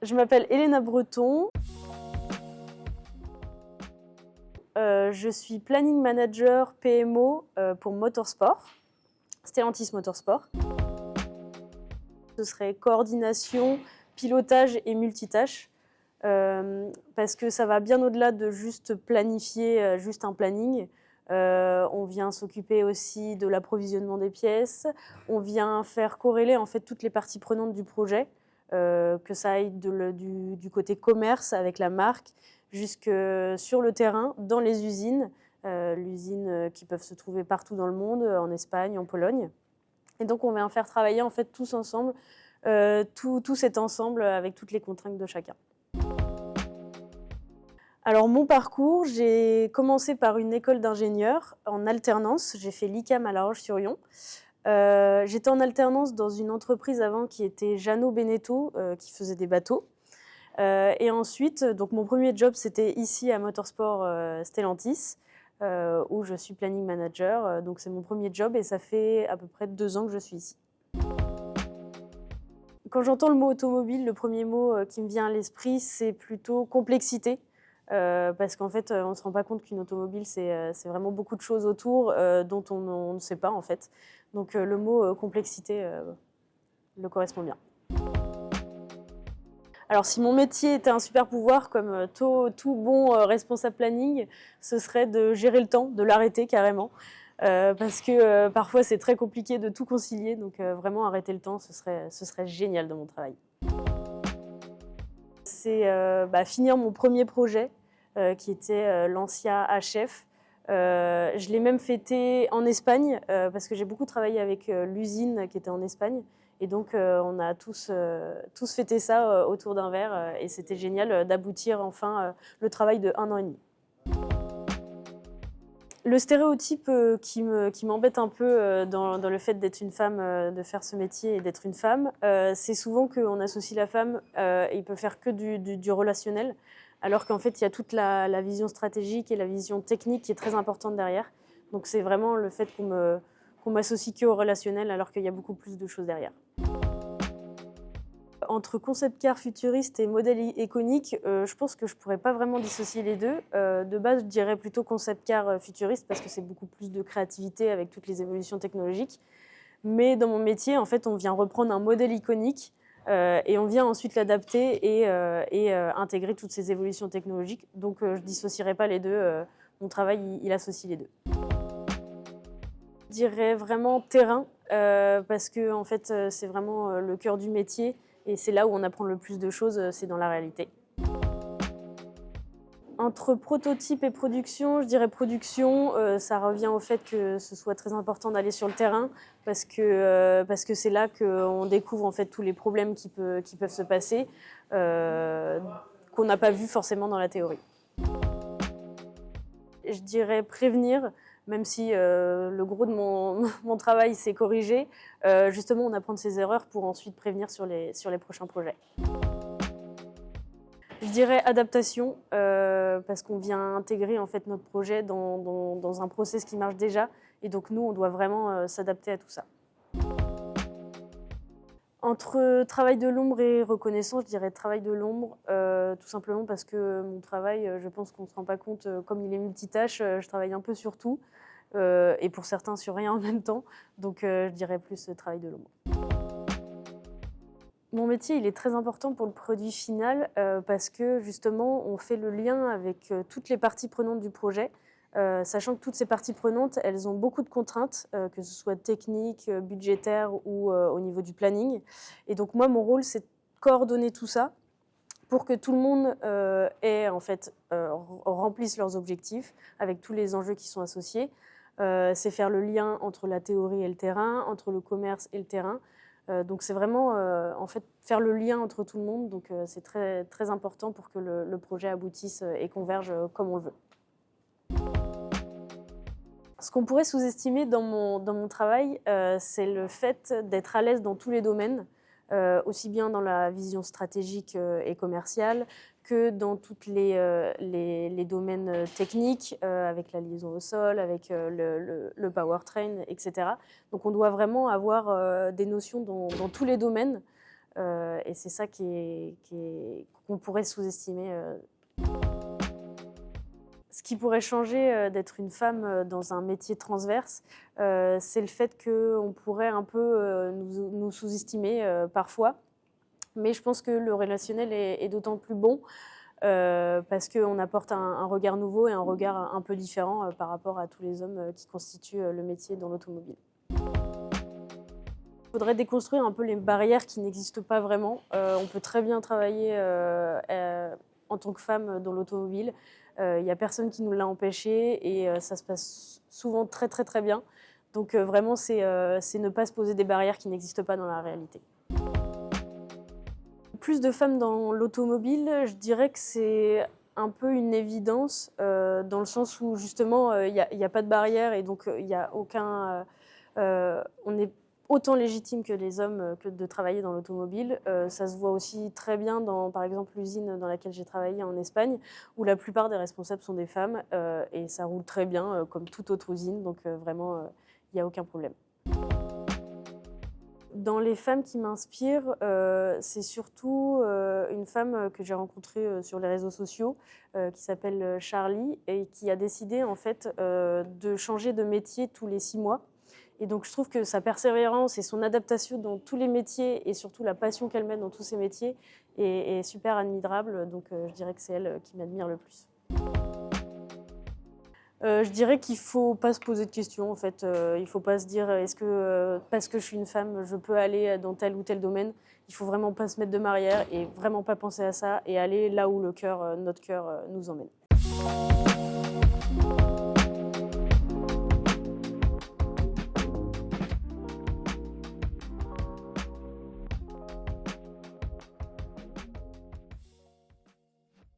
Je m'appelle Elena Breton. Je suis planning manager PMO pour Motorsport, Stellantis Motorsport. Ce serait coordination, pilotage et multitâche, parce que ça va bien au-delà de juste planifier juste un planning. On vient s'occuper aussi de l'approvisionnement des pièces. On vient faire corréler en fait toutes les parties prenantes du projet, que ça aille du côté commerce avec la marque, jusque sur le terrain, dans les usines, qui peuvent se trouver partout dans le monde, en Espagne, en Pologne. Et donc on vient faire travailler en fait tous ensemble, tout cet ensemble avec toutes les contraintes de chacun. Alors mon parcours, j'ai commencé par une école d'ingénieur en alternance. J'ai fait l'ICAM à La Roche-sur-Yon. J'étais en alternance dans une entreprise avant qui était Jeannot Beneteau, qui faisait des bateaux. Et ensuite, donc mon premier job, c'était ici à Motorsport Stellantis, où je suis planning manager. Donc c'est mon premier job et ça fait à peu près 2 ans que je suis ici. Quand j'entends le mot automobile, le premier mot qui me vient à l'esprit, c'est plutôt complexité. Parce qu'en fait, on ne se rend pas compte qu'une automobile, c'est vraiment beaucoup de choses autour dont on ne sait pas en fait. Donc le mot complexité le correspond bien. Alors si mon métier était un super pouvoir, comme tout bon responsable planning, ce serait de gérer le temps, de l'arrêter carrément. Parce que parfois c'est très compliqué de tout concilier, donc vraiment arrêter le temps, ce serait génial dans mon travail. C'est finir mon premier projet, qui était l'Ancia HF. Je l'ai même fêté en Espagne, parce que j'ai beaucoup travaillé avec l'usine qui était en Espagne. Et donc, on a tous fêté ça autour d'un verre, et c'était génial d'aboutir enfin le travail de 1 an et demi. Le stéréotype qui m'embête un peu dans le fait d'être une femme, de faire ce métier et d'être une femme, c'est souvent qu'on associe la femme et il peut faire que du relationnel, alors qu'en fait, il y a toute la vision stratégique et la vision technique qui est très importante derrière. Donc c'est vraiment le fait qu'on m'associe que au relationnel, alors qu'il y a beaucoup plus de choses derrière. Entre concept car futuriste et modèle iconique, je pense que je pourrais pas vraiment dissocier les deux. De base, je dirais plutôt concept car futuriste parce que c'est beaucoup plus de créativité avec toutes les évolutions technologiques. Mais dans mon métier, en fait, on vient reprendre un modèle iconique et on vient ensuite l'adapter et intégrer toutes ces évolutions technologiques. Donc, je dissocierai pas les deux. Mon travail, il associe les deux. Je dirais vraiment terrain parce que en fait, c'est vraiment le cœur du métier. Et c'est là où on apprend le plus de choses, c'est dans la réalité. Entre prototype et production, je dirais production, ça revient au fait que ce soit très important d'aller sur le terrain parce que c'est là qu'on découvre en fait tous les problèmes qui peuvent se passer, qu'on n'a pas vu forcément dans la théorie. Je dirais prévenir, même si le gros de mon travail c'est corriger. Justement, on apprend de ses erreurs pour ensuite prévenir sur les prochains projets. Je dirais adaptation, parce qu'on vient intégrer en fait notre projet dans un process qui marche déjà. Et donc nous, on doit vraiment s'adapter à tout ça. Entre travail de l'ombre et reconnaissance, je dirais travail de l'ombre, tout simplement parce que mon travail, je pense qu'on ne se rend pas compte, comme il est multitâche, je travaille un peu sur tout, et pour certains sur rien en même temps, donc je dirais plus travail de l'ombre. Mon métier, il est très important pour le produit final parce que justement, on fait le lien avec toutes les parties prenantes du projet, sachant que toutes ces parties prenantes, elles ont beaucoup de contraintes, que ce soit techniques, budgétaires ou au niveau du planning. Et donc moi, mon rôle, c'est de coordonner tout ça pour que tout le monde remplisse leurs objectifs avec tous les enjeux qui sont associés. C'est faire le lien entre la théorie et le terrain, entre le commerce et le terrain. Donc c'est vraiment en fait faire le lien entre tout le monde. Donc c'est très, très important pour que le projet aboutisse et converge comme on le veut. Ce qu'on pourrait sous-estimer dans mon travail, c'est le fait d'être à l'aise dans tous les domaines, aussi bien dans la vision stratégique et commerciale que dans tous les domaines techniques, avec la liaison au sol, avec le powertrain, etc. Donc on doit vraiment avoir des notions dans tous les domaines Et c'est ça qu'on pourrait sous-estimer. Ce qui pourrait changer d'être une femme dans un métier transverse, c'est le fait qu'on pourrait un peu nous sous-estimer parfois. Mais je pense que le relationnel est d'autant plus bon parce qu'on apporte un regard nouveau et un regard un peu différent par rapport à tous les hommes qui constituent le métier dans l'automobile. Il faudrait déconstruire un peu les barrières qui n'existent pas vraiment. On peut très bien travailler en tant que femme dans l'automobile. Il n'y a personne qui nous l'a empêché et ça se passe souvent très très très bien. Donc vraiment, c'est ne pas se poser des barrières qui n'existent pas dans la réalité. Plus de femmes dans l'automobile, je dirais que c'est un peu une évidence dans le sens où justement il n'y a pas de barrière et donc il n'y a aucun... on est autant légitime que les hommes que de travailler dans l'automobile. Ça se voit aussi très bien dans, par exemple, l'usine dans laquelle j'ai travaillé en Espagne, où la plupart des responsables sont des femmes et ça roule très bien comme toute autre usine, donc vraiment, il n'y a aucun problème. Dans les femmes qui m'inspirent, c'est surtout une femme que j'ai rencontrée sur les réseaux sociaux qui s'appelle Charlie et qui a décidé en fait de changer de métier tous les 6 mois. Et donc je trouve que sa persévérance et son adaptation dans tous les métiers et surtout la passion qu'elle met dans tous ces métiers est super admirable. Donc je dirais que c'est elle qui m'admire le plus. Je dirais qu'il ne faut pas se poser de questions en fait. Il ne faut pas se dire est-ce que parce que je suis une femme je peux aller dans tel ou tel domaine. Il ne faut vraiment pas se mettre de barrière et vraiment pas penser à ça et aller là où notre cœur nous emmène.